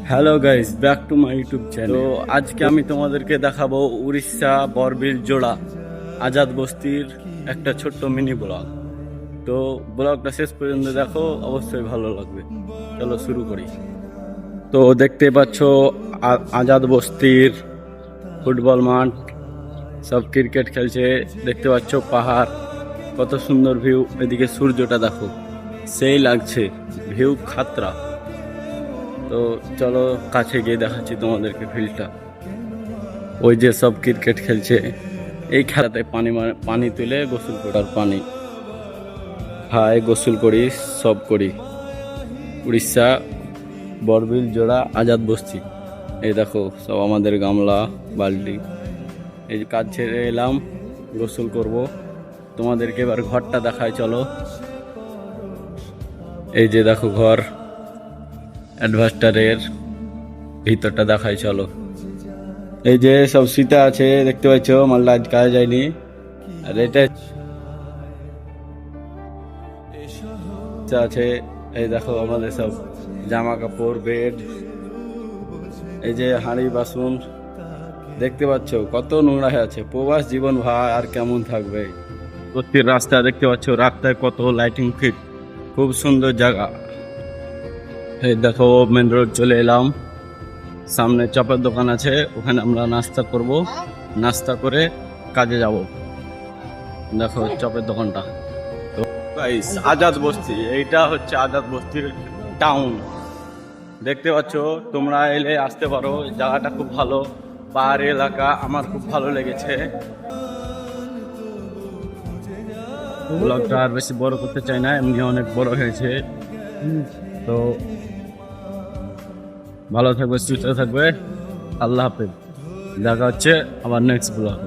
Hello guys, back to my YouTube channel. তো আজকে আমি তোমাদেরকে দেখাবো উড়িষ্যা বরবিল জোড়া আজাদ বস্তির একটা ছোট্ট মিনি ব্লগ। তো ব্লগটা শেষ পর্যন্ত দেখো, অবশ্যই ভালো লাগবে। চলো শুরু করি। তো দেখতে পাচ্ছ আজাদ বস্তির ফুটবল মাঠ, সব ক্রিকেট খেলছে। দেখতে পাচ্ছ পাহাড়, কত সুন্দর ভিউ। এদিকে সূর্যটা দেখো, সেই লাগছে, ভিউ খাতরা। তো চলো কাছে গিয়ে দেখাচ্ছি তোমাদেরকে ফিল্ডটা। ওই যে সব ক্রিকেট খেলছে। এই খেলাতে পানি তুলে গোসল করার পানি খাই, গোসল করি, সব করি। উড়িষ্যা বরবিল জোড়া আজাদ বস্তি। এই দেখো সব আমাদের গামলা বালতি। এই যে কাজ ছেড়ে এলাম, গোসল করব। তোমাদেরকে এবার ঘরটা দেখায়, চলো। এই যে দেখো ঘর, অ্যাডভাস্টারের ভিতরটা দেখায়, চলো। এই যে সব সীতা আছে, দেখতে পাচ্ছ, মালটা আজ কাজে যায়নি। আর এটা আছে, এই দেখো আমাদের সব জামা কাপড়, বেড। এই যে হাঁড়ি বাসন, দেখতে পাচ্ছ কত নোংরা হয়ে আছে। প্রবাস জীবন ভাই আর কেমন থাকবে। প্রতির রাস্তা দেখতে পাচ্ছ, রাস্তায় কত লাইটিং ফিট, খুব সুন্দর জায়গা। এই দেখো মেন রোড চলে এলাম, সামনে চপের দোকান আছে, ওখানে আমরা নাস্তা করব। নাস্তা করে কাজে যাব। দেখো চপের দোকানটা। তো গাইস, আজাদ বস্তি, এইটা হচ্ছে আজাদ বস্তির টাউন। দেখতে পাচ্ছ, তোমরা এলে আসতে পারো, জায়গাটা খুব ভালো, পাহাড়ি এলাকা, আমার খুব ভালো লেগেছে। ব্লগটা আর বেশি বড় করতে চাই না, এমনি অনেক বড় হয়েছে। তো ভালো থাকবে, সুস্থ থাকবে। আল্লাহ হাফেজ, দেখা হচ্ছে আবার নেক্সট ব্লগ।